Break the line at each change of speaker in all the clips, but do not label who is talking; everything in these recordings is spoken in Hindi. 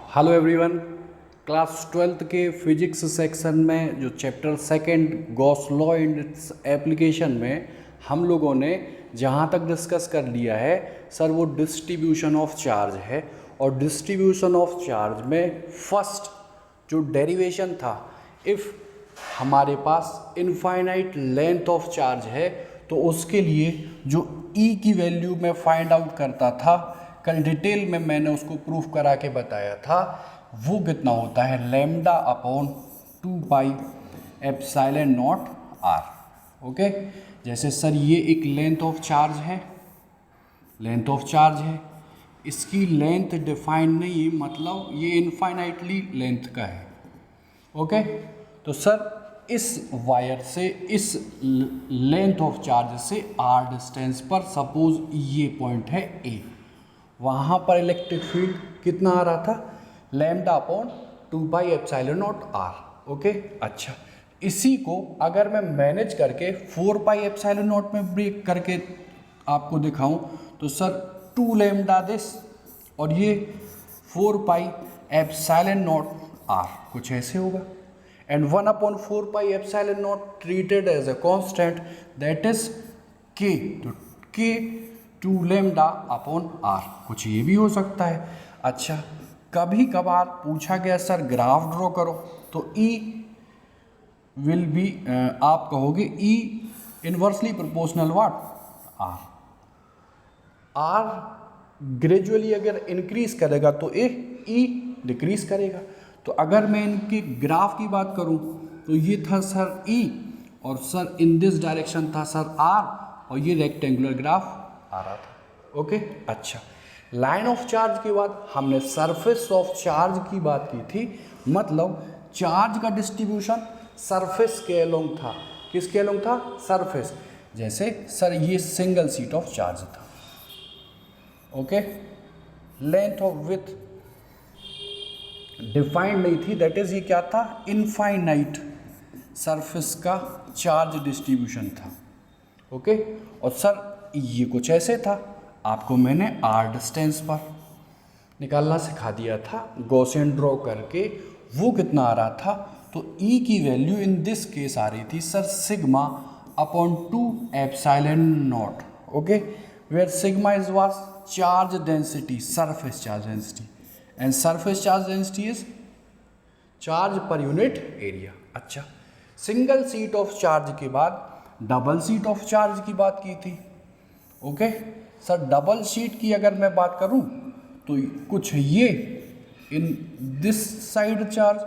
Hello everyone. क्लास ट्वेल्थ के फिजिक्स सेक्शन में जो chapter second Gauss law and its application में हम लोगों ने जहाँ तक डिस्कस कर लिया है सर वो डिस्ट्रीब्यूशन ऑफ चार्ज है। और डिस्ट्रीब्यूशन ऑफ चार्ज में फर्स्ट जो डेरिवेशन था, इफ़ हमारे पास इनफाइनाइट लेंथ ऑफ चार्ज है तो उसके लिए जो E की वैल्यू मैं फाइंड आउट करता था, कल डिटेल में मैंने उसको प्रूफ करा के बताया था, वो कितना होता है lambda upon 2 pi epsilon naught R. Okay, जैसे सर ये एक लेंथ ऑफ चार्ज है, लेंथ ऑफ चार्ज है, इसकी लेंथ डिफाइन नहीं, मतलब ये इनफाइनाइटली लेंथ का है। ओके, तो सर इस वायर से इस लेंथ ऑफ चार्ज से आर डिस्टेंस पर सपोज ये पॉइंट है ए, वहाँ पर इलेक्ट्रिक फील्ड कितना आ रहा था lambda upon 2 pi epsilon naught R. Okay, अच्छा इसी को अगर मैं मैनेज करके 4 पाई एप्सिलॉन नॉट में ब्रेक करके आपको दिखाऊं तो सर 2 लैम्डा दिस और ये 4 पाई एप्सिलॉन नॉट आर कुछ ऐसे होगा, and 1/4 pi epsilon naught treated as a constant that is K, तो के 2 लैम्डा अपॉन आर, कुछ ये भी हो सकता है। अच्छा कभी कभार पूछा गया सर ग्राफ ड्रॉ करो, तो ई विल बी आप कहोगे E inversely proportional what are, are gradually अगर इंक्रीज करेगा तो ई डिक्रीज करेगा। तो अगर मैं इनके ग्राफ की बात करूं तो ये था सर ई, और सर इन दिस डायरेक्शन था सर आर, और ये रेक्टेंगुलर ग्राफ आ रहा था। ओके, अच्छा लाइन ऑफ चार्ज के बाद हमने सरफेस ऑफ चार्ज की बात की थी, मतलब चार्ज का डिस्ट्रीब्यूशन सरफेस के अलोंग था। किसके अलोंग था? सरफेस। जैसे सर ये सिंगल शीट ऑफ चार्ज था। Okay, length of with defined नहीं थी, दैट इज ये क्या था इनफाइनाइट सरफेस का चार्ज डिस्ट्रीब्यूशन था। ओके, और सर ये कुछ ऐसे था, आपको मैंने आर डिस्टेंस पर निकालना सिखा दिया था गॉसियन ड्रॉ करके, वो कितना आ रहा था, तो ई की वैल्यू इन दिस केस आ रही थी sir sigma upon 2 epsilon naught. Okay, where sigma is was charge density, surface charge density, and surface charge density is charge per unit area. अच्छा, सिंगल सीट ऑफ चार्ज के बाद डबल सीट ऑफ चार्ज की बात की थी। ओके, सर डबल शीट की अगर मैं बात करूं तो कुछ ये in this side charge,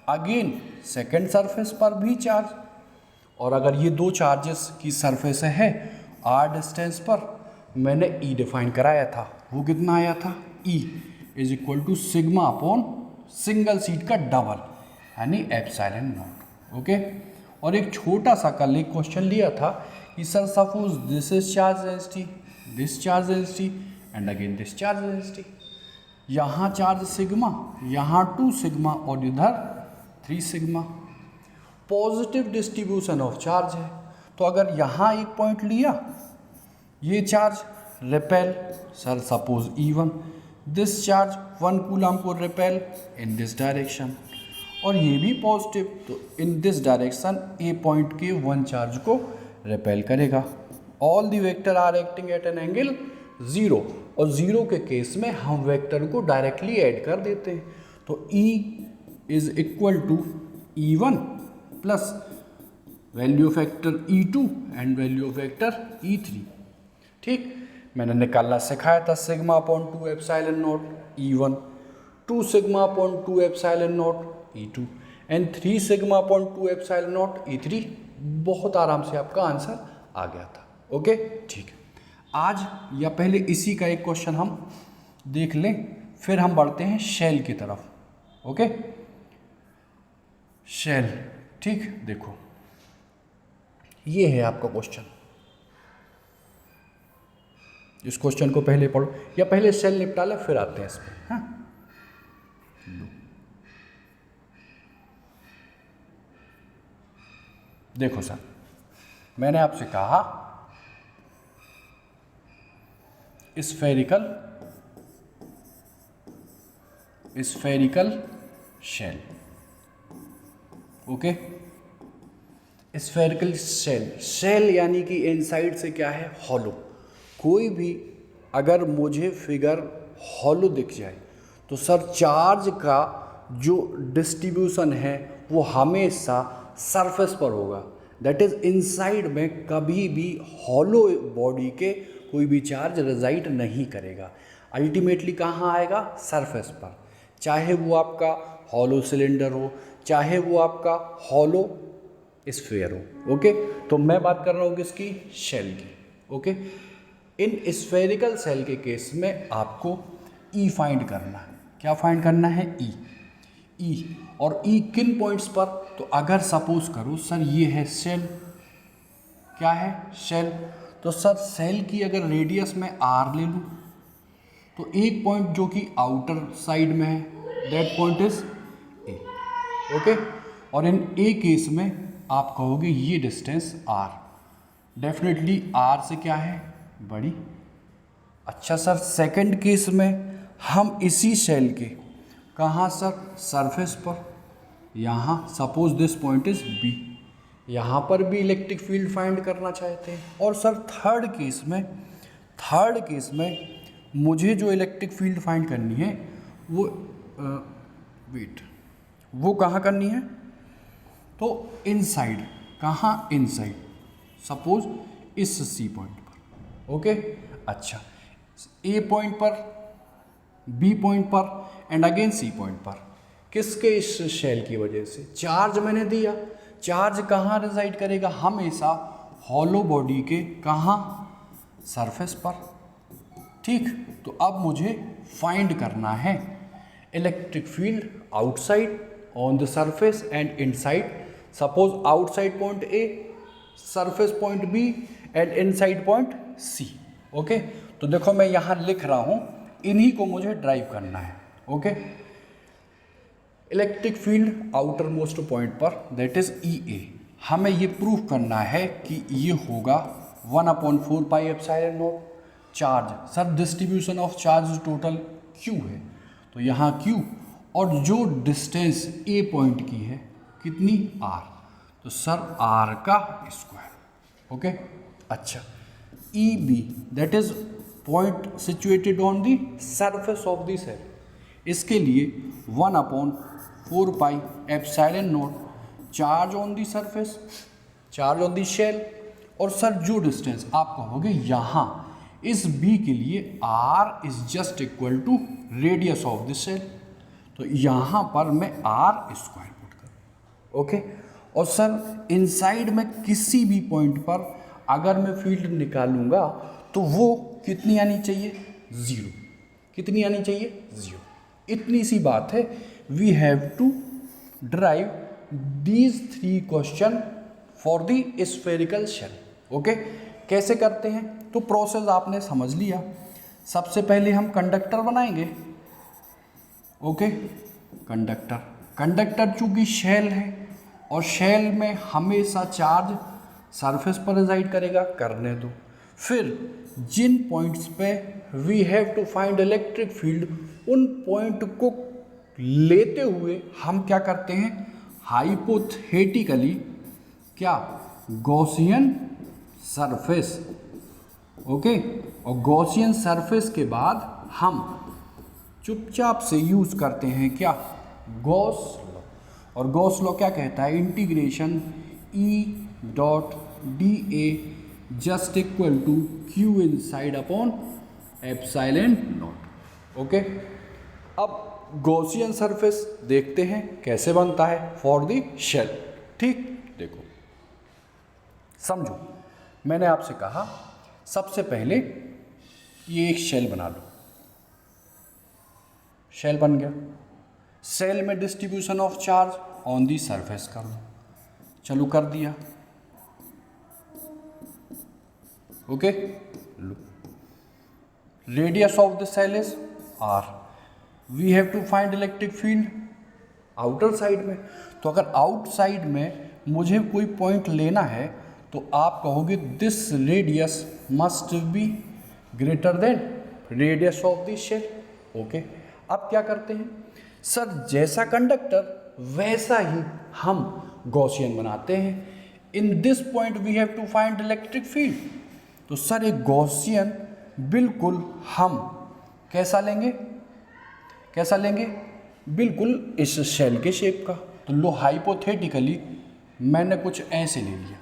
again second surface पर भी चार्ज, और अगर ये दो चार्जेस की सरफेस है आर डिस्टेंस पर, मैंने ई डिफाइन कराया था, वो कितना आया था E is equal to sigma upon single sheet का डबल यानी एप्सिलॉन नॉट। ओके, और एक छोटा सा कल एक क्वेश्चन लिया था कि sir suppose this is charge density, this charge density and again this charge density, यहाँ चार्ज सिग्मा, यहाँ 2 सिग्मा और इधर 3 sigma, positive distribution of charge है। तो अगर यहाँ एक पॉइंट लिया, ये charge repel sir suppose E1, this charge 1 coulomb को रिपेल इन दिस डायरेक्शन, और ये भी पॉजिटिव, तो इन दिस डायरेक्शन ए पॉइंट के 1 चार्ज को रिपेल करेगा। All the vector are acting at an angle 0, और 0 के केस में हम वेक्टर को डायरेक्टली ऐड कर देते हैं, तो E is equal to E1 plus value of vector E2 and value of vector E3। ठीक, मैंने निकालना सिखाया था sigma upon 2 epsilon naught E1, 2 sigma upon 2 epsilon naught E2 and 3 sigma upon 2 epsilon naught E3। बहुत आराम से आपका आंसर आ गया था। ओके, ठीक है, आज या पहले इसी का एक क्वेश्चन हम देख लें, फिर हम बढ़ते हैं शेल की तरफ। ओके, शेल, ठीक, देखो ये है आपका क्वेश्चन, इस क्वेश्चन को पहले पढ़ो या पहले शेल निपटा ले फिर आते हैं इस पर। हाँ, देखो सर, मैंने आपसे कहा spherical spherical shell. Okay, spherical shell, shell यानी कि इनसाइड से क्या है, हॉलो। कोई भी अगर मुझे फिगर हॉलो दिख जाए तो सर चार्ज का जो डिस्ट्रीब्यूशन है वो हमेशा सरफेस पर होगा। दैट इज इनसाइड में कभी भी हॉलो बॉडी के कोई भी चार्ज रिजाइड नहीं करेगा, अल्टीमेटली कहाँ आएगा, सरफेस पर। चाहे वो आपका हॉलो सिलेंडर हो, चाहे वो आपका हॉलो स्फीयर हो। ओके, तो मैं बात कर रहा हूँ किसकी, शेल की। ओके, इन स्फेरिकल शेल के केस में आपको ई फाइंड करना है। क्या फाइंड करना है, ई। ई और ई किन पॉइंट्स पर, तो अगर सपोज करो सर ये है शेल, क्या है, शेल, तो सर शेल की अगर रेडियस में आर ले लूँ तो एक पॉइंट जो कि आउटर साइड में है, that point is a. Okay, और इन ए केस में आप कहोगे ये डिस्टेंस आर, डेफिनेटली आर से क्या है, बड़ी। अच्छा सर सेकंड केस में हम इसी शेल के कहाँ सर, सरफेस पर, यहाँ suppose this point is B, यहाँ पर भी इलेक्ट्रिक फील्ड फाइंड करना चाहते हैं। और सर थर्ड केस में मुझे जो इलेक्ट्रिक फील्ड फाइंड करनी है वो वो कहाँ करनी है, तो इनसाइड, कहाँ, इनसाइड, सपोज इस सी पॉइंट पर। ओके, अच्छा ए पॉइंट पर, बी पॉइंट पर एंड अगेन सी पॉइंट पर, किसके, इस शेल की वजह से चार्ज मैंने दिया। चार्ज कहाँ रिजाइड करेगा, हमेशा हॉलो बॉडी के कहाँ, सरफेस पर। ठीक, तो अब मुझे फाइंड करना है electric field outside on the surface and inside. Suppose outside point A, surface point B and inside point C. Okay, तो देखो मैं यहाँ लिख रहा हूँ, इन्हीं को मुझे ड्राइव करना है। Okay, electric field outer most point पर, दैट इज ई ए, हमें ये प्रूफ करना है कि ये होगा 1/4 pi epsilon naught charge. Sir distribution of charge total Q है, तो यहाँ क्यू, और जो डिस्टेंस ए पॉइंट की है कितनी, आर, तो सर आर का स्क्वायर। ओके, अच्छा E B, that is point situated on the surface of the shell, इसके लिए 1/4 pi epsilon naught charge on the surface, charge on the shell. और सर जो डिस्टेंस आप कहोगे यहाँ इस बी के लिए r is just equal to radius of the shell, तो यहाँ पर मैं r स्क्वायर पुट करूँ। ओके, और सर इनसाइड में किसी भी पॉइंट पर अगर मैं फील्ड निकालूंगा तो वो कितनी आनी चाहिए, ज़ीरो। कितनी आनी चाहिए, ज़ीरो। इतनी सी बात है। We have to derive these 3 question for the spherical shell. Okay, कैसे करते हैं, तो प्रोसेस आपने समझ लिया। सबसे पहले हम कंडक्टर बनाएंगे। ओके, कंडक्टर चूंकि शेल है और शेल में हमेशा चार्ज सरफेस पर रिजाइड करेगा, करने दो। फिर जिन पॉइंट्स पे we have to find electric field, उन पॉइंट को लेते हुए हम क्या करते हैं, हाइपोथेटिकली क्या, गॉसियन सरफेस। ओके, और गॉसियन सरफेस के बाद हम चुपचाप से यूज़ करते हैं क्या, गॉस लॉ। और गॉस लॉ क्या कहता है, integration E dot d A just equal to Q inside upon epsilon naught. Okay, अब गॉसियन सरफेस देखते हैं कैसे बनता है फॉर द शेल। ठीक, देखो समझो, मैंने आपसे कहा सबसे पहले ये एक शेल बना लो, शेल बन गया। शेल में distribution of charge on the surface कर लो, चलो कर दिया। ओके, लो, radius of the shell is R, we have to find electric field outer side में। तो अगर आउटसाइड में मुझे कोई पॉइंट लेना है तो आप कहोगे this radius must be greater than radius of the shell. Okay, अब क्या करते हैं, सर जैसा कंडक्टर वैसा ही हम गॉसियन बनाते हैं। In this point we have to find electric field. तो सर एक गॉसियन बिल्कुल हम कैसा लेंगे, कैसा लेंगे, बिल्कुल इस शेल के शेप का। तो लो हाइपोथेटिकली मैंने कुछ ऐसे ले लिया,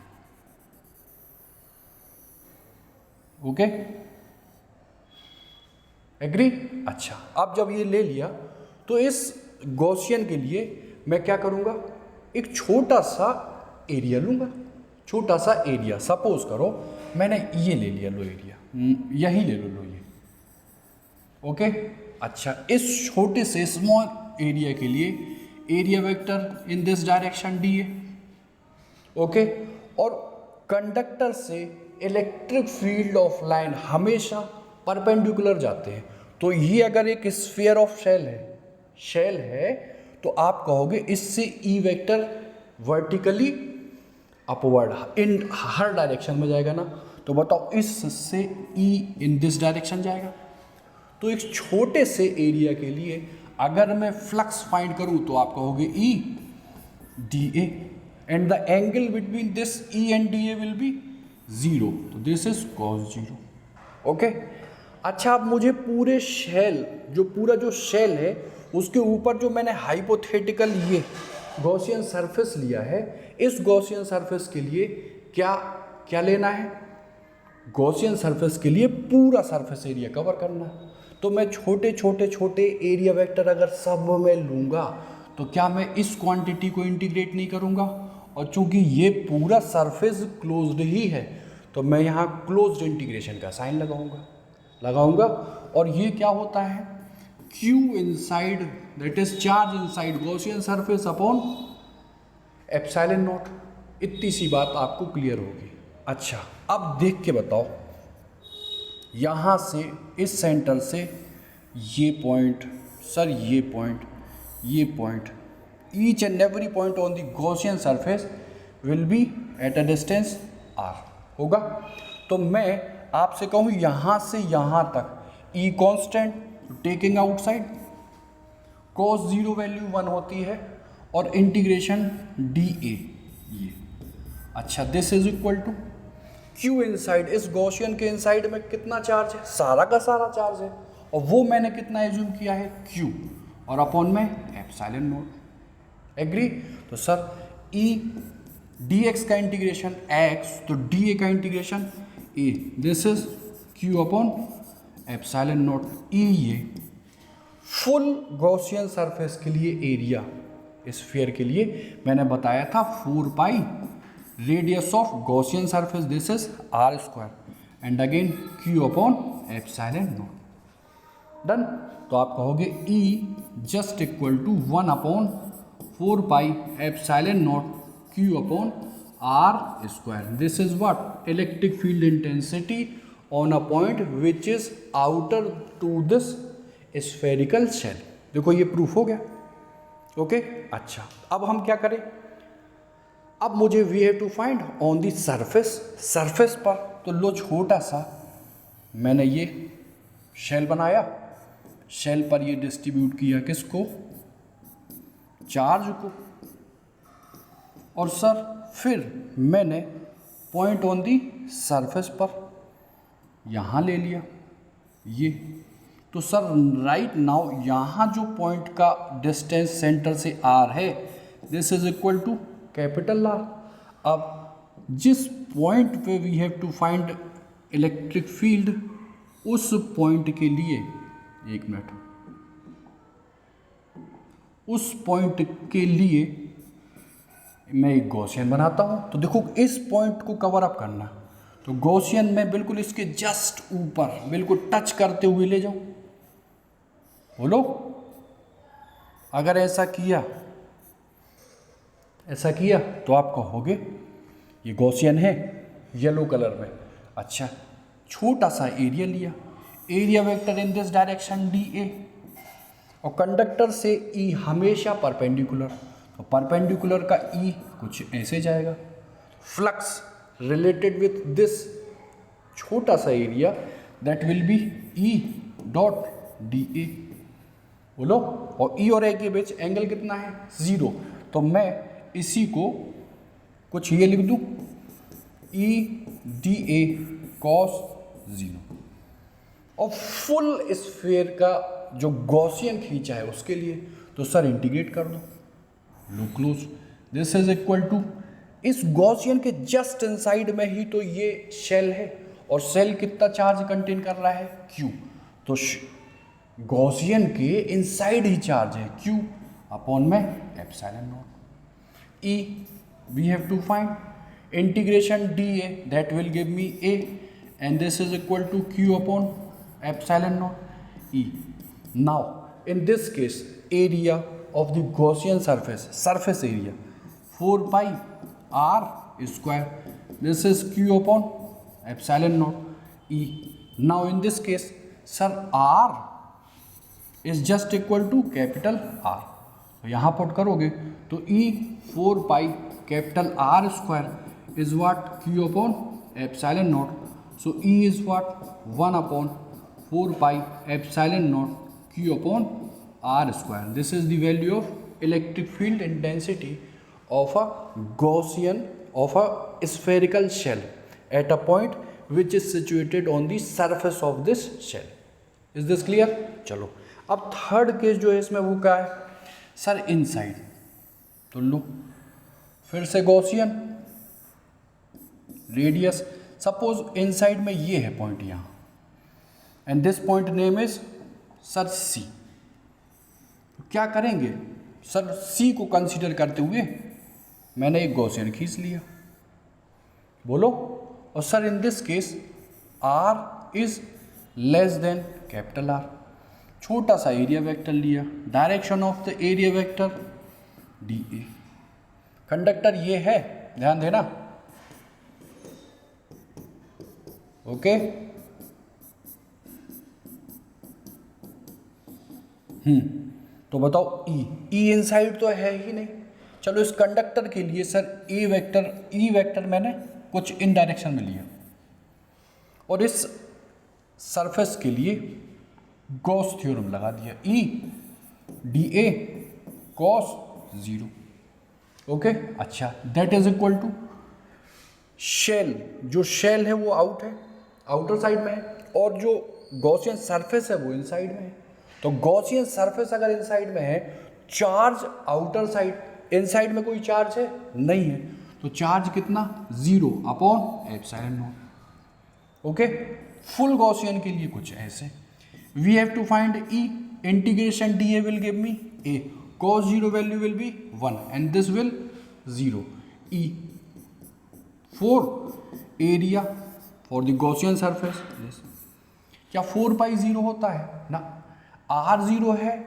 ओके, एग्री। अच्छा, अब जब ये ले लिया तो इस गॉसियन के लिए मैं क्या करूँगा, एक छोटा सा एरिया लूँगा, छोटा सा एरिया। सपोज करो मैंने ये ले लिया, लो एरिया यही ले लो ये, ओके। अच्छा, इस छोटे से स्मॉल एरिया के लिए area vector in this direction D है, ओके। और कंडक्टर से इलेक्ट्रिक फील्ड ऑफ लाइन हमेशा परपेंडिकुलर जाते हैं। तो ये अगर एक स्फीयर ऑफ शेल है तो आप कहोगे इससे ई वेक्टर वर्टिकली अपवर्ड इन हर डायरेक्शन में जाएगा ना। तो बताओ इससे ई इन दिस डायरेक्शन जाएगा। तो एक छोटे से एरिया के लिए अगर मैं फ्लक्स फाइंड करूं तो आप कहोगे E D A and the angle between this E and D A will be 0। तो दिस इज cos 0, ओके। अच्छा, अब मुझे पूरे शेल जो शेल है उसके ऊपर जो मैंने हाइपोथेटिकल ये गॉसियन सरफेस लिया है, इस गॉसियन सरफेस के लिए क्या लेना है, गॉसियन सरफेस के लिए पूरा सरफेस एरिया कवर करना है। तो मैं छोटे एरिया वेक्टर अगर सब में लूँगा तो क्या मैं इस क्वांटिटी को इंटीग्रेट नहीं करूँगा। और चूंकि ये पूरा सरफेस क्लोज्ड ही है तो मैं यहाँ क्लोज्ड इंटीग्रेशन का साइन लगाऊंगा। और ये क्या होता है, Q inside that is charge inside Gaussian surface upon epsilon not. इतनी सी बात आपको क्लियर होगी। अच्छा, अब देख के बताओ, यहाँ से इस सेंटर से ये पॉइंट, सर ये point each and every point on the Gaussian surface will be at a distance r होगा। तो मैं आपसे कहूँ यहाँ से यहाँ तक E constant, taking outside cos 0 value 1 होती है और इंटीग्रेशन dA ये। अच्छा, this is equal to Q inside, इस गॉसियन के इनसाइड में कितना चार्ज है, सारा का सारा चार्ज है, और वो मैंने कितना एज्यूम किया है Q, और अपॉन में एप्सिलॉन नॉट, एग्री। तो सर E dx का इंटीग्रेशन x, तो dA का integration a, this is Q upon epsilon not E। ये फुल गॉसियन सरफेस के लिए एरिया स्फीयर के लिए मैंने बताया था 4 pi radius of Gaussian surface, this is r square and again Q upon epsilon naught, done. तो आप कहोगे E just equal to 1 upon 4 pi epsilon naught Q upon r square. This is what, electric field intensity on a point which is outer to this spherical shell. देखो ये प्रूफ हो गया, ओके। अच्छा, अब हम क्या करें, अब मुझे we have to find on the surface पर। तो लो छोटा सा मैंने ये शेल बनाया, शेल पर ये डिस्ट्रीब्यूट किया किसको, चार्ज को, और सर फिर मैंने पॉइंट ऑन दी सरफेस पर यहाँ ले लिया ये। तो सर राइट नाउ यहाँ जो पॉइंट का डिस्टेंस सेंटर से r है, this is equal to capital R। अब जिस पॉइंट पे we have to find electric field, उस पॉइंट के लिए, एक मिनट, उस पॉइंट के लिए मैं एक गॉसियन बनाता हूँ। तो देखो इस पॉइंट को कवर अप करना, तो गॉसियन में बिल्कुल इसके जस्ट ऊपर बिल्कुल टच करते हुए ले जाऊँ, बोलो। अगर ऐसा किया तो आप कहोगे ये गॉसियन है येलो कलर में। अच्छा, छोटा सा एरिया लिया, area vector in this direction dA, और कंडक्टर से E हमेशा परपेंडिकुलर, तो परपेंडिकुलर का E कुछ ऐसे जाएगा। फ्लक्स रिलेटेड विथ दिस छोटा सा area that will be E dot dA, बोलो। और ई और ए के बीच एंगल कितना है 0, तो मैं इसी को कुछ ये लिख दूं ई डी ए कॉस 0। और फुल स्फीयर का जो गॉसियन खींचा है उसके लिए तो सर इंटीग्रेट कर दो, लो close, this is equal to, इस गॉसियन के जस्ट इनसाइड में ही तो ये शेल है और शेल कितना चार्ज कंटेन कर रहा है Q, तो गॉसियन के इनसाइड ही चार्ज है Q अपॉन में epsilon not. E we have to find integration dA, that will give me A, and this is equal to Q upon epsilon naught E. Now in this case area of the Gaussian surface area 4 pi r square, this is Q upon epsilon naught E. Now in this case sir r is just equal to capital R, तो यहाँ पुट करोगे तो E 4 pi capital R square is what Q upon epsilon naught, so E is what 1 upon 4 pi epsilon naught Q upon R square. This is the value of electric field intensity of a Gaussian of a spherical shell at a point which is situated on the surface of this shell. Is this clear? चलो अब थर्ड केस जो है इसमें वो क्या है सर इनसाइड, तो लो फिर से गॉसियन रेडियस, सपोज इनसाइड में ये है पॉइंट यहाँ and this point name is sir C, तो क्या करेंगे सर सी को कंसीडर करते हुए मैंने एक गॉसियन खींच लिया, बोलो, और sir in this case R is less than capital R, छोटा सा एरिया वेक्टर लिया, direction of the area vector d A, conductor ये है ध्यान देना, ओके। तो बताओ ई इनसाइड तो है ही नहीं, चलो इस कंडक्टर के लिए सर ई वेक्टर मैंने कुछ इन डायरेक्शन में लिया और इस सरफेस के लिए गॉस थ्योरम लगा दिया, E D A cos 0, okay. अच्छा that is equal to shell, जो शेल है वो आउटर साइड में है और जो गॉसियन सरफेस है वो इनसाइड में है, तो गॉसियन सरफेस अगर इनसाइड में है, चार्ज आउटर साइड, इनसाइड में कोई चार्ज है नहीं है, तो चार्ज कितना 0 upon epsilon naught, okay. Full Gaussian के लिए कुछ ऐसे, we have to find E, integration D A will give me a, cos 0 value will be 1 and this will 0, E 4 area for the Gaussian surface, क्या 4 pi 0 होता है ना, R 0 है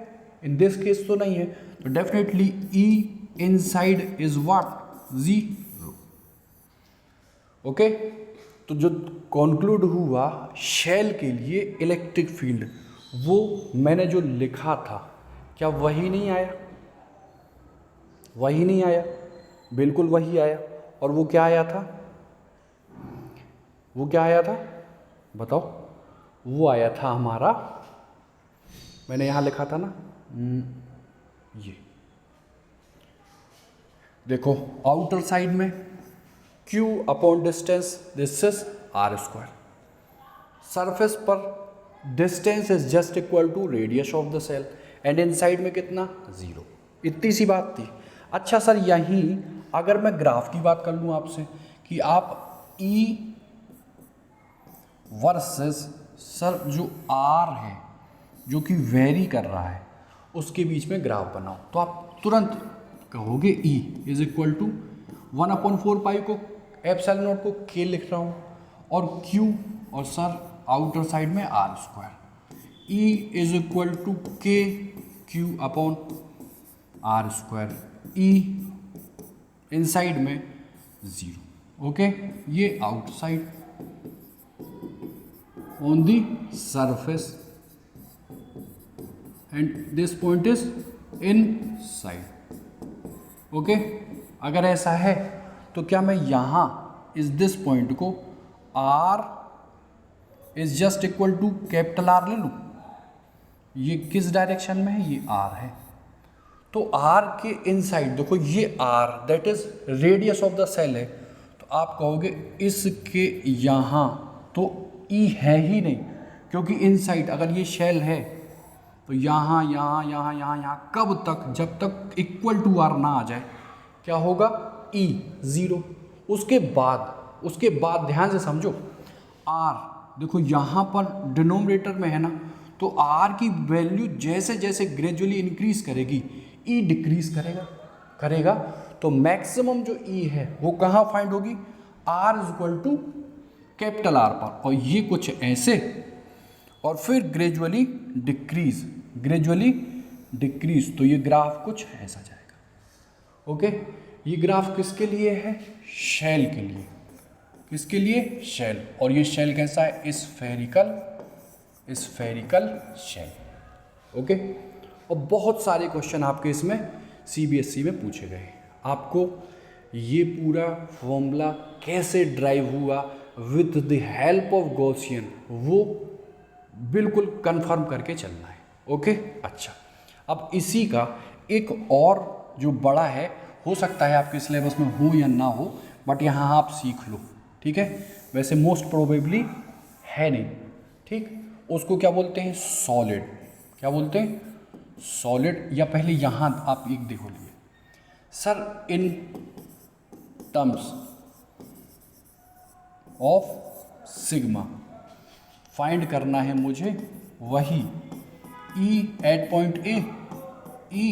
इन दिस केस तो नहीं है, तो definitely E inside is what 0, okay. तो जो कॉन्क्लूड हुआ शेल के लिए इलेक्ट्रिक फील्ड, वो मैंने जो लिखा था क्या वही नहीं आया, वही नहीं आया, बिल्कुल वही आया। और वो क्या आया था, वो क्या आया था बताओ, वो आया था हमारा, मैंने यहाँ लिखा था ना, ये देखो आउटर साइड में Q upon distance, this is R square, surface पर distance is just equal to radius of the shell and inside में कितना 0, इतनी सी बात थी। अच्छा सर यहीं अगर मैं ग्राफ की बात कर लूँ आपसे कि आप E वर्सेस सर जो R है जो कि वेरी कर रहा है उसके बीच में ग्राफ बनाओ, तो आप तुरंत कहोगे E इज इक्वल टू 1/4 पाई को एप्सिलॉन नॉट को K लिख रहा हूँ और Q और सर आउटर साइड में R square, E is equal to K Q upon R square, E inside में 0, ओके। ये outside on the surface and this point is inside, okay. अगर ऐसा है तो क्या मैं यहाँ इस दिस पॉइंट को R is just equal to capital R ले लूँ, ये किस डायरेक्शन में है, ये आर है। तो आर के इनसाइड देखो ये R that is radius of the shell है, तो आप कहोगे इसके यहाँ तो ई है ही नहीं, क्योंकि इनसाइड अगर ये शेल है तो यहाँ यहाँ यहाँ यहाँ यहाँ कब तक, जब तक इक्वल टू आर ना आ जाए क्या होगा, ई ज़ीरो। उसके बाद ध्यान से समझो, आर देखो यहाँ पर डिनोमिनेटर में है ना, तो आर की वैल्यू जैसे जैसे ग्रेजुअली इंक्रीज करेगी ई डिक्रीज करेगा। तो मैक्सिमम जो ई है वो कहाँ फाइंड होगी, R is equal to capital R पर, और ये कुछ ऐसे, और फिर ग्रेजुअली डिक्रीज, तो ये ग्राफ कुछ ऐसा जाएगा। ओके, ये ग्राफ किसके लिए है, शेल के लिए। किसके लिए, शेल। और ये शेल कैसा है, स्फेरिकल शेल। ओके, और बहुत सारे क्वेश्चन आपके इसमें सीबीएसई में पूछे गए। आपको ये पूरा फॉर्मूला कैसे ड्राइव हुआ with the help of Gaussian वो बिल्कुल कंफर्म करके चलना है। ओके, अच्छा, अब इसी का एक और जो बड़ा है, हो सकता है आपके सिलेबस में हो या ना हो, बट यहाँ आप सीख लो, ठीक है। वैसे मोस्ट प्रोबेबली है नहीं, ठीक। उसको क्या बोलते हैं, सॉलिड। क्या बोलते हैं, सॉलिड। या पहले यहाँ आप एक देखो लिए, sir in terms of sigma find करना है मुझे वही E at point A, E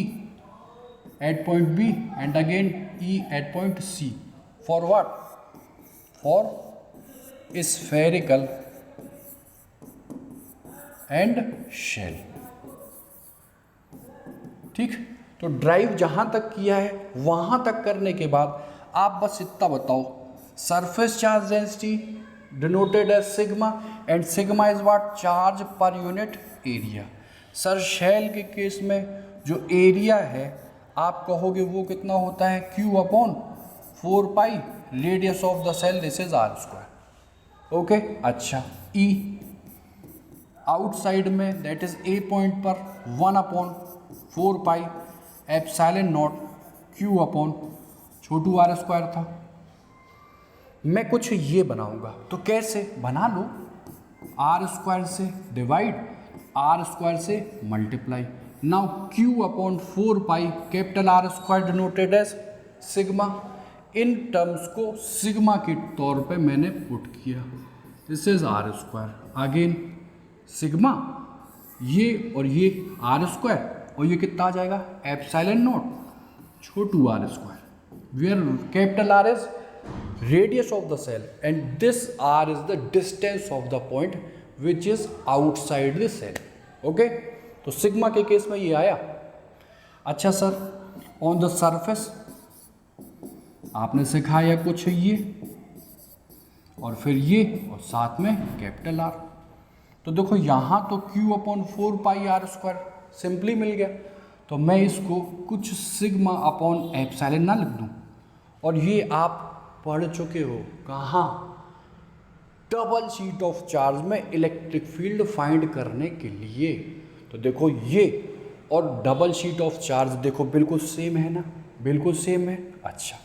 at point B and again E at point C, for what, for spherical and shell, ठीक। तो ड्राइव जहां तक किया है वहां तक करने के बाद आप बस इतना बताओ, surface charge density denoted as sigma and sigma is what, charge per unit area. Sir shell के केस में जो एरिया है आप कहोगे वो कितना होता है, Q upon 4 pi radius of the shell, this is R square. Okay, अच्छा, E आउटसाइड में दैट इज ए पॉइंट पर 1 upon 4 pi epsilon naught Q upon छोटू आर स्क्वायर था। मैं कुछ ये बनाऊंगा, तो कैसे बना लो, आर स्क्वायर से डिवाइड, आर स्क्वायर से multiply. Now Q upon 4 pi capital R square denoted as sigma, in terms को सिग्मा के तौर पे मैंने पुट किया, this is R square again sigma, ये और ये आर स्क्वायर, और ये कितना आ जाएगा, एप्सिलॉन नॉट छोटू are square, where capital R is radius of the cell and this r is the distance of the point which is outside the cell. okay, तो सिग्मा के केस में ये आया। अच्छा सर, ऑन द सरफेस आपने सिखाया कुछ ये और फिर ये और साथ में कैपिटल आर, तो देखो यहाँ तो Q upon 4 pi r square simply मिल गया, तो मैं इसको कुछ सिग्मा अपॉन एप्सिलॉन ना लिख दूँ, और ये आप पढ़ चुके हो कहाँ, डबल शीट ऑफ चार्ज में इलेक्ट्रिक फील्ड फाइंड करने के लिए। तो देखो ये और डबल शीट ऑफ चार्ज देखो बिल्कुल सेम है ना, बिल्कुल सेम है। अच्छा,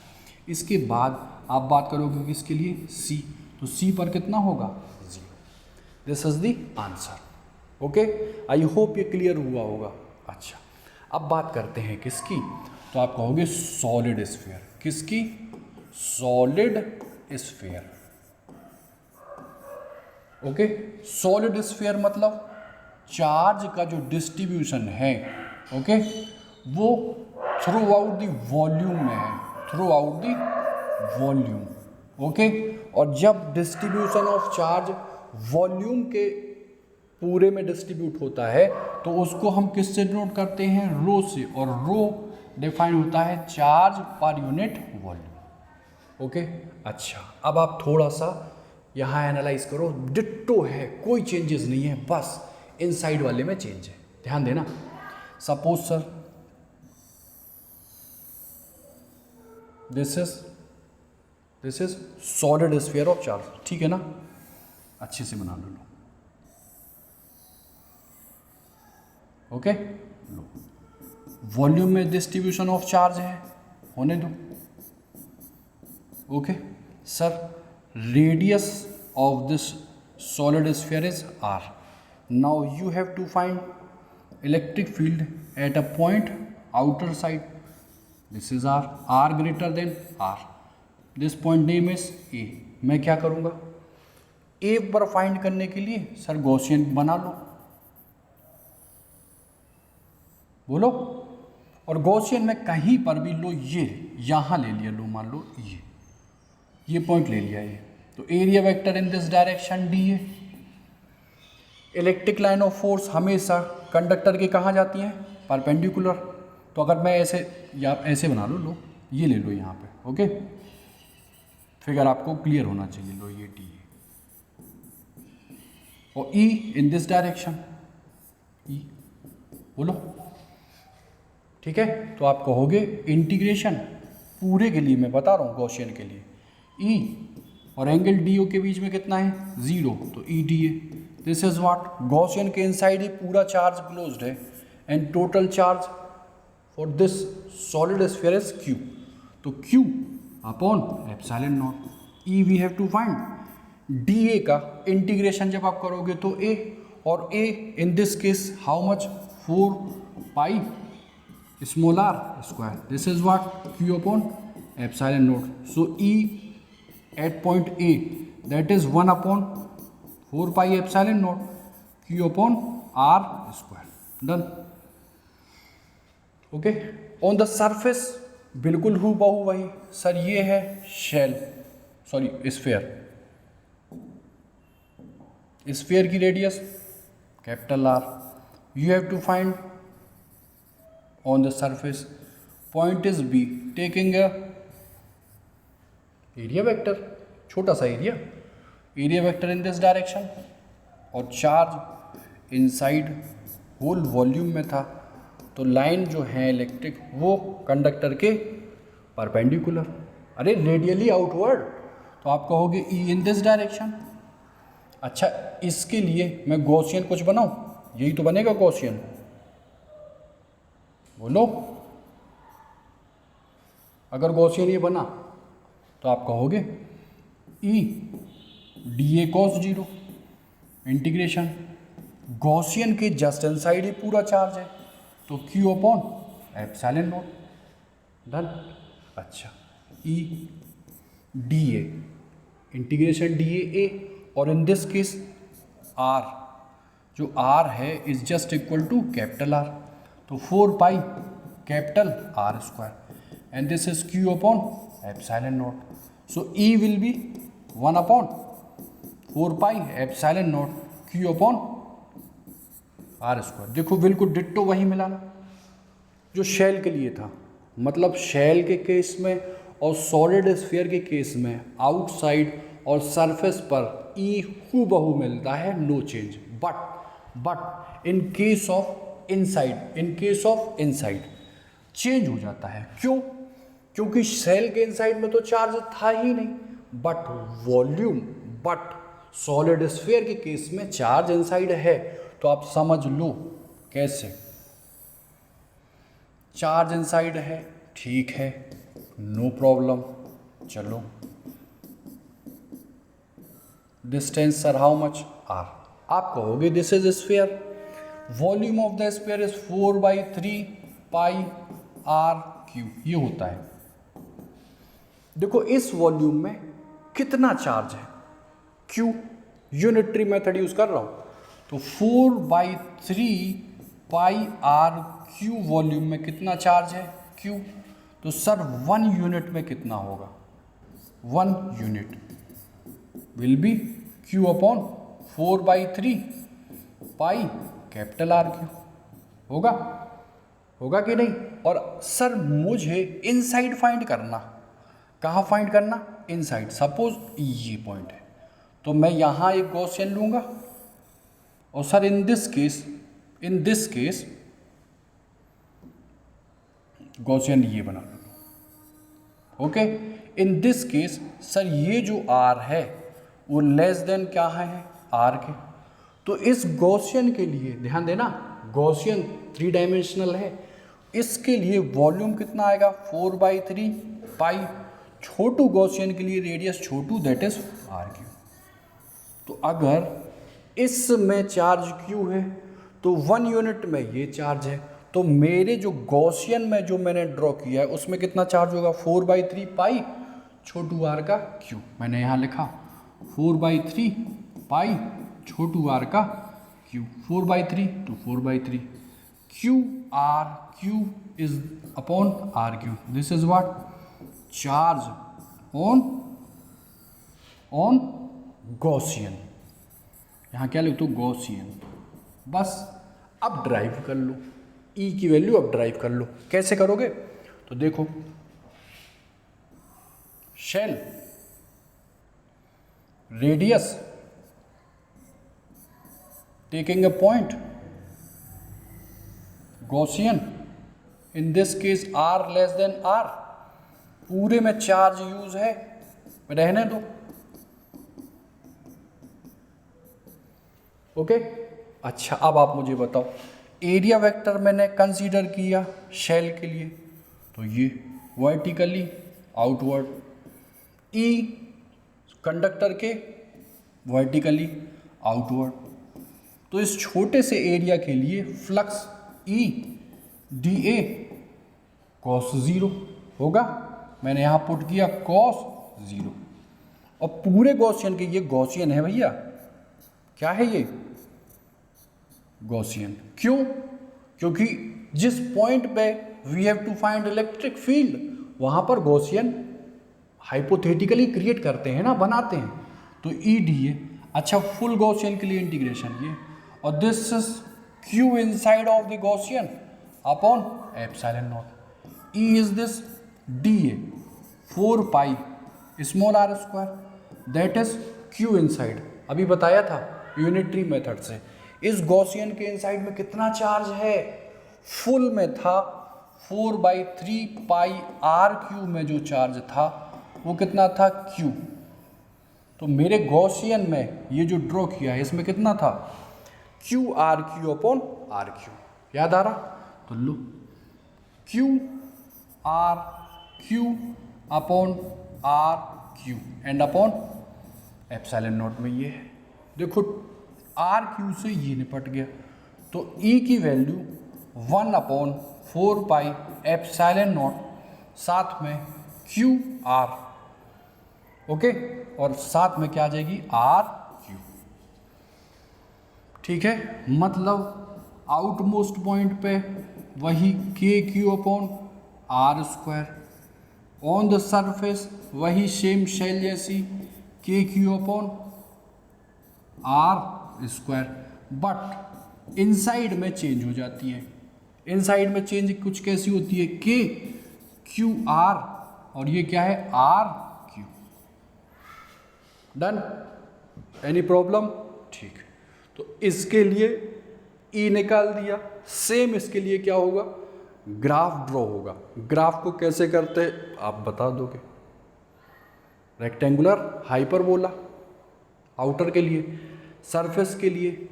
इसके बाद आप बात करोगे किसके लिए, C, तो C पर कितना होगा, 0। This is the answer. Okay, I hope ये क्लियर हुआ होगा। अच्छा, अब बात करते हैं किसकी, तो आप कहोगे सॉलिड स्फीयर। किसकी, solid sphere. Okay, solid sphere मतलब चार्ज का जो डिस्ट्रीब्यूशन है, ओके, वो थ्रू आउट द वॉल्यूम में है, through out the volume. Okay, और जब डिस्ट्रीब्यूशन ऑफ चार्ज वॉल्यूम के पूरे में डिस्ट्रीब्यूट होता है तो उसको हम किससे डिनोट करते हैं, रो से, और रो डिफाइन होता है charge per unit volume. Okay, अच्छा, अब आप थोड़ा सा यहाँ एनालाइज करो, डिट्टो है, कोई चेंजेस नहीं है, बस इनसाइड वाले में चेंज है, ध्यान देना। Suppose sir this is solid sphere of charge, ठीक है ना, अच्छे से बना लो। ओके, लो वॉल्यूम में डिस्ट्रीब्यूशन ऑफ चार्ज है, होने दो। Okay sir, radius of this solid sphere is r. Now you have to find electric field at a point outer side. This is r greater than r. This point name is a. मैं क्या करूँगा, a पर फाइंड करने के लिए सर गॉसियन बना लो, बोलो। और गॉसियन में कहीं पर भी लो, ये यहाँ ले लिया, लो मान लो ये पॉइंट ले लिया ये, तो area vector in this direction D है। इलेक्ट्रिक लाइन ऑफ फोर्स हमेशा कंडक्टर के कहाँ जाती हैं, परपेंडिकुलर। तो अगर मैं ऐसे या ऐसे बना लो ये ले लो यहाँ पे। ओके, फिगर आपको क्लियर होना चाहिए। लो ये डी है और ई इन दिस डायरेक्शन, ई बोलो, ठीक है। तो आप कहोगे इंटीग्रेशन पूरे के लिए मैं बता रहा हूँ, गॉसियन के लिए ई और एंगल डी ओ के बीच में कितना है, 0, तो ई डी है। दिस इज व्हाट, गॉसियन के इनसाइड ही पूरा चार्ज क्लोज्ड है and total charge for this solid sphere is Q, तो Q upon epsilon naught. E we have to find D A का इंटीग्रेशन जब आप करोगे तो ए, और A in this case how much, 4 pi small r square. This is what, Q upon epsilon naught. So E at point A, that is 1 upon 4 pi epsilon naught q upon r square. Done. Okay. On the surface बिल्कुल हूबहू वही सर, ये है शेल, सॉरी स्फीयर। स्फीयर की radius capital R. You have to find on the surface point is B, taking a area vector, छोटा सा area vector in this direction, और चार्ज इनसाइड होल वॉल्यूम में था, तो लाइन जो है इलेक्ट्रिक वो कंडक्टर के परपेंडिकुलर, अरे रेडियली आउटवर्ड, तो आप कहोगे ई इन दिस डायरेक्शन। अच्छा, इसके लिए मैं गॉसियन कुछ बनाऊं, यही तो बनेगा गॉसियन, बोलो। अगर गॉसियन ये बना तो आप कहोगे E D A cos 0 integration, Gaussian के जस्ट इनसाइड ही पूरा चार्ज है, तो Q upon epsilon naught. Done. अच्छा, E D A integration D A, और इन दिस केस आर, जो आर है is just equal to capital R, तो 4 pi capital R square, and this is Q upon epsilon naught. So E will be 1 upon 4 pi epsilon naught Q upon R square। देखो बिल्कुल डिट्टो वही मिला ना जो शेल के लिए था, मतलब शेल के केस में और सॉलिड स्फीयर के केस में आउटसाइड और सरफेस पर E हूबहू मिलता है, no change. But in case of inside change हो जाता है। क्यों? क्योंकि सेल के इनसाइड में तो चार्ज था ही नहीं, बट सॉलिड स्फीयर के केस में चार्ज इनसाइड है। तो आप समझ लो कैसे, चार्ज इनसाइड है, ठीक है, नो प्रॉब्लम। चलो, distance sir how much, r। आप कहोगे this is sphere, volume of the sphere is 4/3 pi r Q, ये होता है। देखो इस वॉल्यूम में कितना चार्ज है, Q, यूनिटरी मेथड यूज कर रहा हूं, तो 4/3 पाई r क्यू वॉल्यूम में कितना चार्ज है, Q। तो सर 1 यूनिट में कितना होगा, 1 unit will be Q upon 4/3 pi capital R Q. होगा कि नहीं? और सर मुझे इनसाइड फाइंड करना, कहाँ फाइंड करना, इनसाइड। सपोज ये पॉइंट है, तो मैं यहाँ एक गॉसियन लूँगा, और sir in this case Gaussian ये बना लूँगा। Okay, in this case sir ये जो R है वो लेस देन क्या है, R के। तो इस गॉसियन के लिए ध्यान देना, गॉसियन 3 डायमेंशनल है, इसके लिए वॉल्यूम कितना आएगा 4/3 पाई। छोटू गॉसियन के लिए radius Chhotu that is r3। तो अगर इसमें चार्ज q है तो 1 यूनिट में ये चार्ज है, तो मेरे जो गॉसियन में जो मैंने ड्रॉ किया है उसमें कितना चार्ज होगा 4/3 पाई छोटू r का q। मैंने यहाँ लिखा 4/3 पाई छोटू r का q, 4/3 तो 4/3 q is upon rq। This is what charge on Gaussian, यहाँ क्या लिख दो गॉसियन। बस अब ड्राइव कर लो, E की वैल्यू अब ड्राइव कर लो। कैसे करोगे तो देखो, shell radius taking a point Gaussian in this case r less than r, पूरे में चार्ज यूज है, रहने दो। ओके अच्छा, अब आप मुझे बताओ एरिया वेक्टर मैंने कंसीडर किया शेल के लिए, तो ये वर्टिकली आउटवर्ड, ई कंडक्टर के वर्टिकली आउटवर्ड। तो इस छोटे से एरिया के लिए flux E D A cos 0 होगा, मैंने यहाँ पुट किया कॉस 0। और पूरे गॉसियन के, ये गॉसियन है भैया, क्या है ये गॉसियन। क्यों? क्योंकि जिस पॉइंट पे we have to find electric field वहां पर गॉसियन हाइपोथेटिकली क्रिएट करते हैं ना, बनाते हैं। तो ई डी ए, अच्छा फुल गॉसियन के लिए इंटीग्रेशन ये, और this is Q inside of the Gaussian upon epsilon naught. E is this D A 4 pi small r square that is Q inside. अभी बताया था यूनिटरी मेथड से, इस गॉसियन के इनसाइड में कितना चार्ज है, फुल में था 4/3 पाई r3 में जो चार्ज था वो कितना था q। तो मेरे गॉसियन में ये जो ड्रॉ किया है इसमें कितना था QR3 अपॉन RQ, याद आ रहा? तो लो QR3 upon RQ and upon epsilon naught में ये है। देखो RQ से ये निपट गया, तो E की वैल्यू 1/4 पाई एप्सिलॉन नॉट, साथ में QR, ओके, और साथ में क्या आ जाएगी RQ। ठीक है, मतलब आउट मोस्ट पॉइंट पे वही KQ upon R square, on the surface वही सेम शेल जैसी KQ upon R square, but inside में चेंज हो जाती है। इनसाइड में चेंज कुछ कैसी होती है, KQR, और ये क्या है RQ। Done, any problem? ठीक, तो इसके लिए E निकाल दिया, सेम इसके लिए क्या होगा, ग्राफ ड्रॉ होगा। ग्राफ को कैसे करते हैं आप बता दोगे? रेक्टेंगुलर हाइपरबोला आउटर के लिए, सरफेस के लिए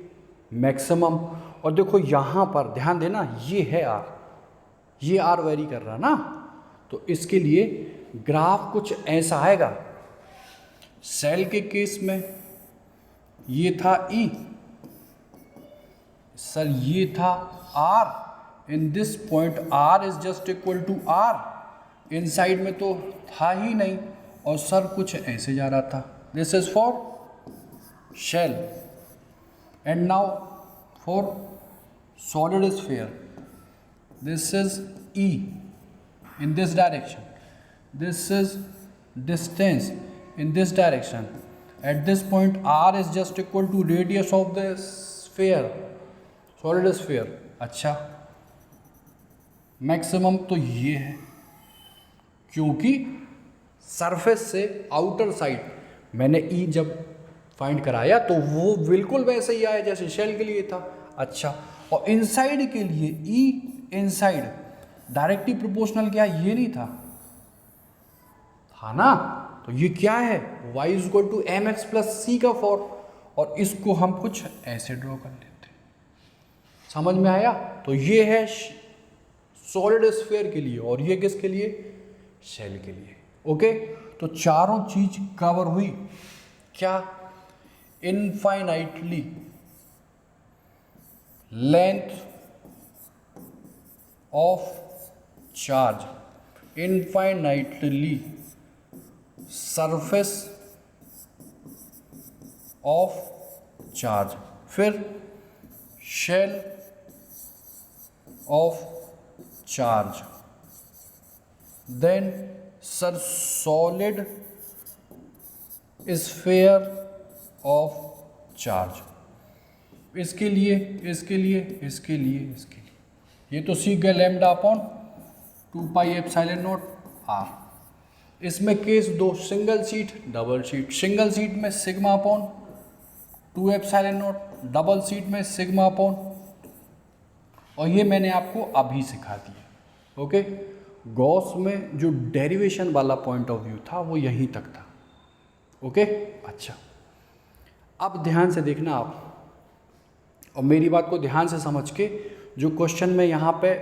मैक्सिमम। और देखो यहाँ पर ध्यान देना, ये है R, ये R वेरी कर रहा ना, तो इसके लिए ग्राफ कुछ ऐसा आएगा। सेल के केस में ये था E, सर ये था R, in this point R is just equal to R, inside में तो था ही नहीं, और सर कुछ ऐसे जा रहा था। This is for shell, and now for solid sphere, this is E in this direction, this is distance in this direction, at this point R is just equal to radius of the sphere, solid sphere। अच्छा, मैक्सिमम तो ये है, क्योंकि सरफेस से आउटर साइड मैंने E जब फाइंड कराया तो वो बिल्कुल वैसे ही आया जैसे शेल के लिए था। अच्छा, और इनसाइड के लिए E इनसाइड डायरेक्टली प्रोपोर्शनल क्या ये नहीं था ना, तो ये क्या है y is equal to mx plus c का फॉर्म, और इसको हम कुछ ऐसे ड्रॉ कर लेते हैं। समझ में आया? तो ये है सॉलिड स्फीयर के लिए और ये किसके लिए? शेल के लिए। ओके, तो चारों चीज कवर हुई। क्या? Infinitely length of charge, infinitely surface of charge, फिर shell of charge, then sir solid sphere of charge. इसके लिए, इसके लिए, इसके लिए, इसके लिए ये तो सीख गए lambda upon 2 pi epsilon naught r. इसमें केस दो, single sheet double sheet. Single sheet में sigma upon 2 epsilon naught, double sheet में सिग्मा अपॉन, और ये मैंने आपको अभी सिखा दिया। ओके, गॉस में जो डेरिवेशन वाला पॉइंट ऑफ व्यू था वो यहीं तक था। ओके, अच्छा अब ध्यान से देखना आप, और मेरी बात को ध्यान से समझ के जो क्वेश्चन मैं यहाँ पे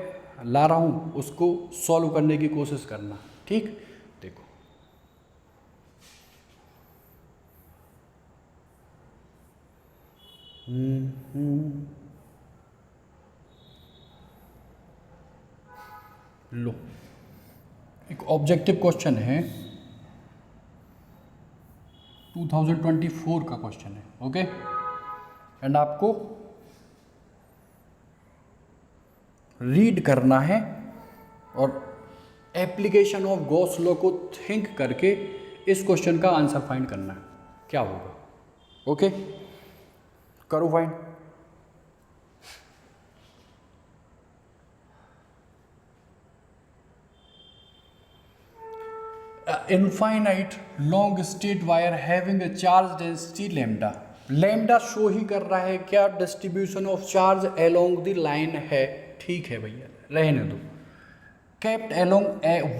ला रहा हूँ उसको सॉल्व करने की कोशिश करना। ठीक, देखो लो, एक ऑब्जेक्टिव क्वेश्चन है, 2024 का क्वेश्चन है। ओके, एंड आपको रीड करना है और एप्लीकेशन ऑफ गॉस लॉ को थिंक करके इस क्वेश्चन का आंसर फाइंड करना है, क्या होगा। ओके, करो find. Infinite long straight wire having a charge density lambda. Lambda show ही कर रहा है क्या distribution of charge along the line है। ठीक है भैया, रहने दो। Kept along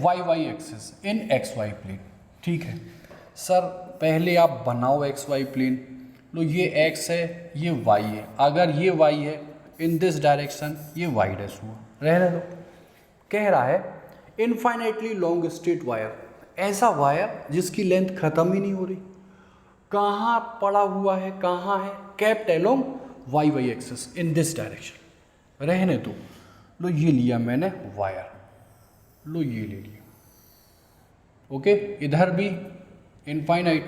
Y Y axis in X Y plane. ठीक है सर, पहले आप बनाओ एक्स वाई प्लेन। लो, ये एक्स है, ये वाई है। अगर ये वाई है इन दिस डायरेक्शन, ये वाई डैश हुआ। रहने दो। कह रहा है इनफाइनाइटली लॉन्ग स्ट्रेट वायर, ऐसा वायर जिसकी लेंथ खत्म ही नहीं हो रही। कहाँ पड़ा हुआ है, कहाँ है? Kept along Y Y axis in this direction. रहने दो। लो, ये लिया मैंने वायर, लो ये ले लिया। ओके, इधर भी इनफाइनाइट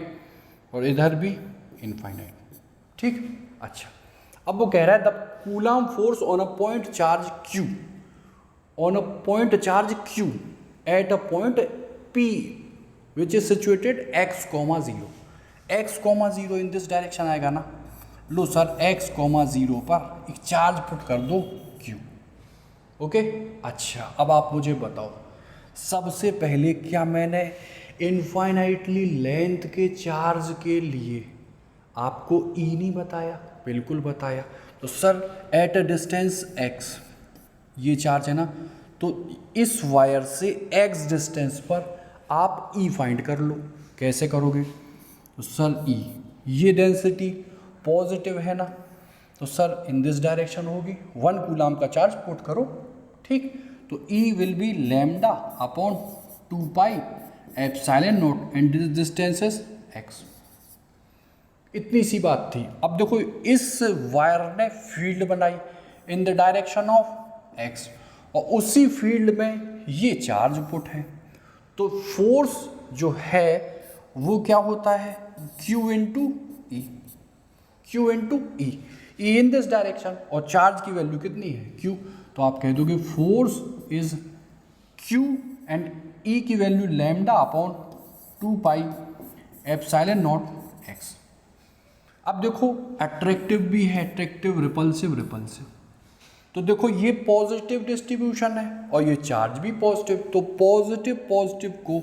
और इधर भी इनफाइनाइट। ठीक, अच्छा अब वो कह रहा है the coulomb force on a point charge Q, on a point charge Q at a point P which is situated x comma zero. X comma zero in this direction आएगा ना। लो सर, एक्स कॉमा जीरो पर एक चार्ज पुट कर दो क्यू। ओके, अच्छा अब आप मुझे बताओ, सबसे पहले क्या मैंने इनफाइनाइटली लेंथ के चार्ज के लिए आपको ई नहीं बताया? बिल्कुल बताया। तो sir at a distance x ये चार्ज है ना, तो इस वायर से एक्स डिस्टेंस पर आप ई फाइंड कर लो। कैसे करोगे? तो सर ई, ये डेंसिटी पॉजिटिव है ना, तो सर इन दिस डायरेक्शन होगी। 1 कूलम का चार्ज पुट करो। ठीक, तो E will be lambda upon 2 pi epsilon naught and this distance is X. इतनी सी बात थी। अब देखो, इस वायर ने फील्ड बनाई in the direction of x, और उसी फील्ड में ये चार्ज पुट है। तो फोर्स जो है वो क्या होता है? Q into E, Q into E, E in this direction, और चार्ज की वैल्यू कितनी है? Q। तो आप कह दोगे फोर्स इज Q एंड ई की value lambda upon 2 pi epsilon not x. अब देखो, अट्रैक्टिव भी है, अट्रैक्टिव, रिपल्सिव, रिपल्सिव। तो देखो, ये पॉजिटिव डिस्ट्रीब्यूशन है और ये चार्ज भी पॉजिटिव, तो पॉजिटिव पॉजिटिव को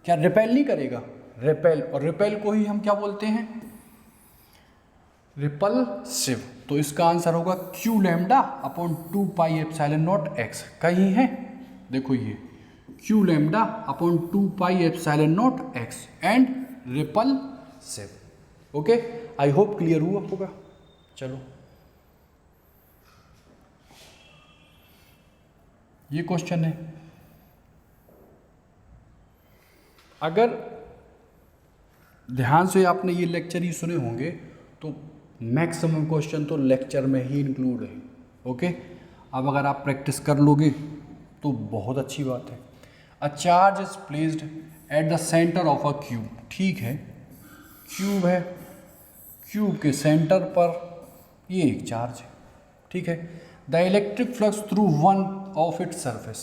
क्या रिपेल नहीं करेगा? रिपेल, और रिपेल को ही हम क्या बोलते हैं? रिपल्सिव। तो इसका आंसर होगा Q lambda upon 2 pi epsilon not x. कहीं है? देखो ये Q lambda upon 2 pi epsilon not x and repulsive. Okay, I hope clear हुआ होगा। चलो ये क्वेश्चन है। अगर ध्यान से आपने ये लेक्चर ही सुने होंगे तो मैक्सिमम क्वेश्चन तो लेक्चर में ही इंक्लूड है। ओके, अब अगर आप प्रैक्टिस कर लोगे तो बहुत अच्छी बात है। A charge is placed at the centre of a cube. ठीक है, क्यूब है, क्यूब के सेंटर पर ये एक चार्ज है। ठीक है, the electric flux through one of its surface.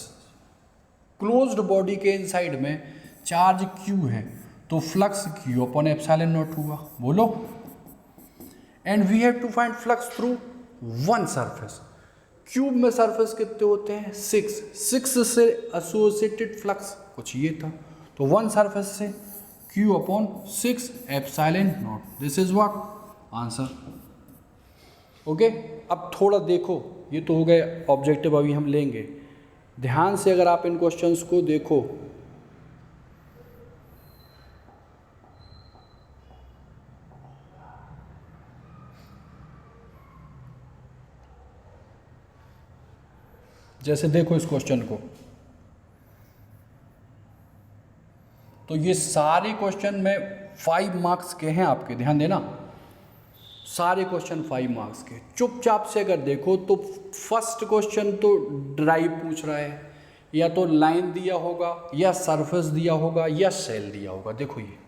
Closed body के इनसाइड में चार्ज क्यू है तो flux q upon epsilon naught हुआ। बोलो, and we have to find flux through one surface. Cube में सरफेस कितने होते हैं? 6 से एसोसिएटेड फ्लक्स कुछ ये था, तो वन सरफेस से Q upon 6 epsilon not. This is what answer. Okay, अब थोड़ा देखो, ये तो हो गए ऑब्जेक्टिव, अभी हम लेंगे ध्यान से। अगर आप इन क्वेश्चंस को देखो, जैसे देखो इस क्वेश्चन को, तो ये सारे क्वेश्चन में 5 मार्क्स के हैं आपके, ध्यान देना। सारे क्वेश्चन 5 मार्क्स के। चुपचाप से अगर देखो तो फर्स्ट क्वेश्चन तो ड्राइव पूछ रहा है, या तो लाइन दिया होगा, या सरफेस दिया होगा, या सेल दिया होगा। देखो ये,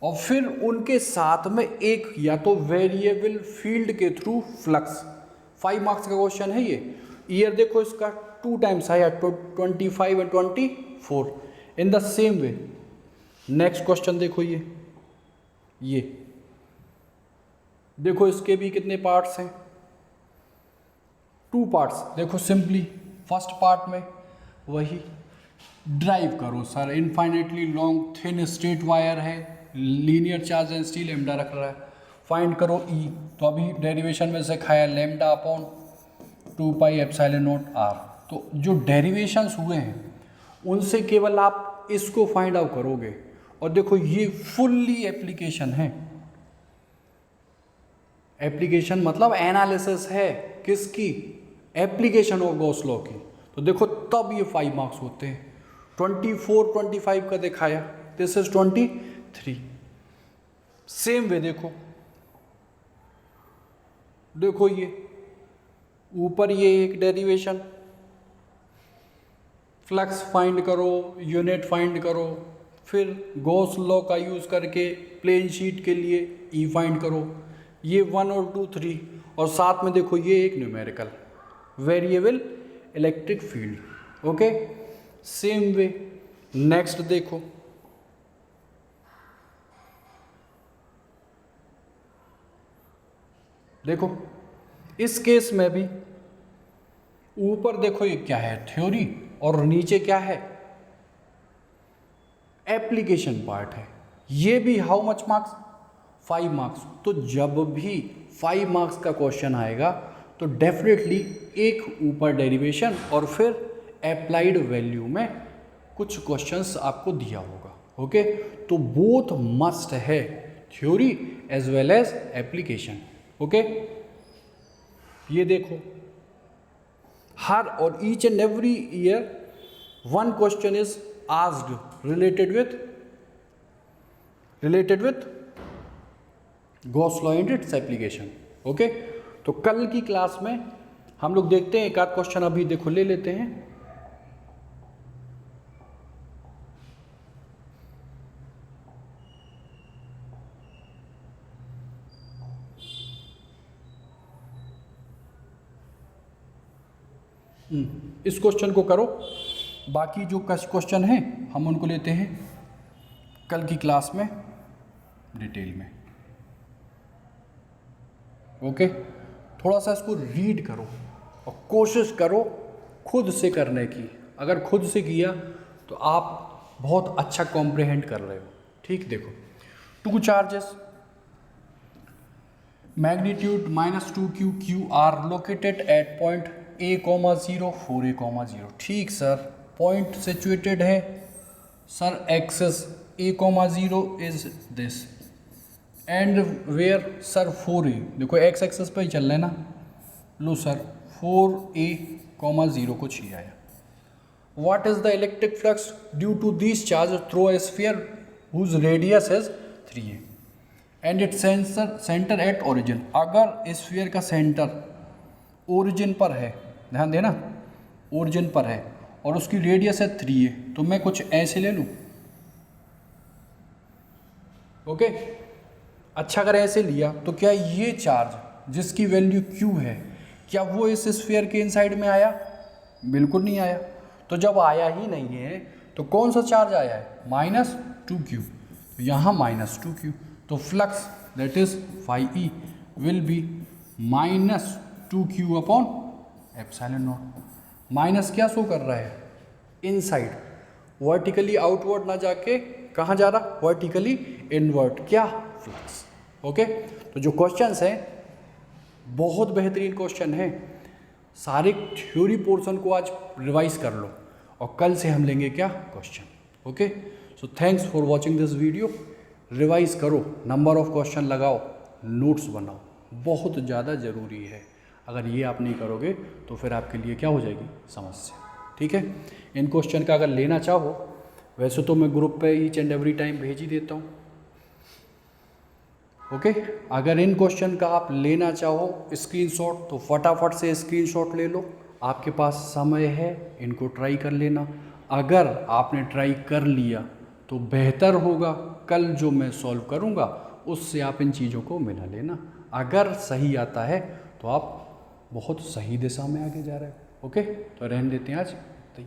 और फिर उनके साथ में एक या तो वेरिएबल फील्ड के थ्रू फ्लक्स। 5 मार्क्स का क्वेश्चन है ये। ईयर देखो इसका 2 टाइम्स आया, 25 and 24 in the same way. Next question देखो ये देखो, इसके भी कितने पार्ट्स हैं? 2 पार्ट्स। देखो सिंपली फर्स्ट पार्ट में वही ड्राइव करो sir, infinitely long thin straight wire है, linear charge and still lambda रख रहा है, फाइंड करो ई। तो अभी डेरिवेशन में से खाया lambda upon 2 pi epsilon naught r. तो जो डेरिवेशंस हुए हैं उनसे केवल आप इसको फाइंड आउट करोगे। और देखो ये फुल्ली एप्लीकेशन है। एप्लीकेशन मतलब एनालिसिस है किसकी? एप्लीकेशन ऑफ गॉस लॉ की। तो देखो तब ये 5 मार्क्स होते हैं। 24 25 का दिखाया, दिस इज 23। सेम वे देखो ये ऊपर ये एक डेरिवेशन, फ्लक्स फाइंड करो, यूनिट फाइंड करो, फिर गॉस लॉ का यूज़ करके प्लेन शीट के लिए ई फाइंड करो। ये 1 और 2 3, और साथ में देखो ये एक numerical variable electric field. Okay, same way next देखो इस केस में भी ऊपर देखो ये क्या है? थ्योरी, और नीचे क्या है? एप्लीकेशन पार्ट है। ये भी हाउ मच मार्क्स? 5 मार्क्स। तो जब भी 5 मार्क्स का क्वेश्चन आएगा तो डेफिनेटली एक ऊपर डेरिवेशन और फिर अप्लाइड वैल्यू में कुछ क्वेश्चंस आपको दिया होगा। ओके, तो बोथ मस्ट है, theory as well as application. Okay, ये देखो हर और each and every year one question is asked related with Gauss law and its application. Okay, तो कल की क्लास में हम लोग देखते हैं एक आध क्वेश्चन, अभी देखो ले लेते हैं। इस क्वेश्चन को करो, बाकी जो क्वेश्चन हैं हम उनको लेते हैं कल की क्लास में डिटेल में। ओके, थोड़ा सा इसको रीड करो और कोशिश करो खुद से करने की। अगर खुद से किया तो आप बहुत अच्छा कॉम्प्रिहेंड कर रहे हो। ठीक, देखो 2 charges magnitude -2q q are located at point A, 0 4 A, 0। ठीक सर, पॉइंट सिचुएटेड है sir axis A, 0 is this and where sir 4A। देखो एक्स एक्सेस पे ही चल रहे ना, लो सर 4A कॉमा 0 कुछ ही आया। What is the electric flux due to these charges through a sphere whose radius is 3a and its center at origin? अगर स्फीयर का सेंटर ओरिजिन पर है, ध्यान देना ओरिजिन पर है और उसकी रेडियस है 3a, तो मैं कुछ ऐसे ले लूँ। ओके अच्छा, अगर ऐसे लिया तो क्या ये चार्ज जिसकी वैल्यू q है, क्या वो इस स्फीयर के इनसाइड में आया? बिल्कुल नहीं आया। तो जब आया ही नहीं है तो कौन सा चार्ज आया है? -2q। तो यहाँ -2q, तो flux that is phi E will be -2q upon epsilon naught. Minus क्या शो कर रहा है? इनसाइड, वर्टिकली आउटवर्ड ना जाके कहाँ जा रहा? वर्टिकली इनवर्ट, क्या? फ्लक्स। ओके तो जो क्वेश्चंस हैं बहुत बेहतरीन क्वेश्चन है, सारे थ्योरी पोर्शन को आज रिवाइज कर लो और कल से हम लेंगे क्या? Question. Okay so thanks for watching this video. Revise करो, नंबर ऑफ क्वेश्चन लगाओ, नोट्स बनाओ, बहुत ज़्यादा ज़रूरी है। अगर ये आप नहीं करोगे तो फिर आपके लिए क्या हो जाएगी? समस्या। ठीक है, इन क्वेश्चन का अगर लेना चाहो, वैसे तो मैं ग्रुप पे ईच एंड एवरी टाइम भेज ही देता हूँ। ओके अगर इन क्वेश्चन का आप लेना चाहो स्क्रीनशॉट तो फटाफट से स्क्रीनशॉट ले लो, आपके पास समय है, इनको ट्राई कर लेना। अगर आपने ट्राई कर लिया तो बेहतर होगा, कल जो मैं सॉल्व करूँगा उससे आप इन चीज़ों को मिला लेना। अगर सही आता है तो आप बहुत सही दिशा में आगे जा रहे हो। ओके तो रहने देते हैं आज।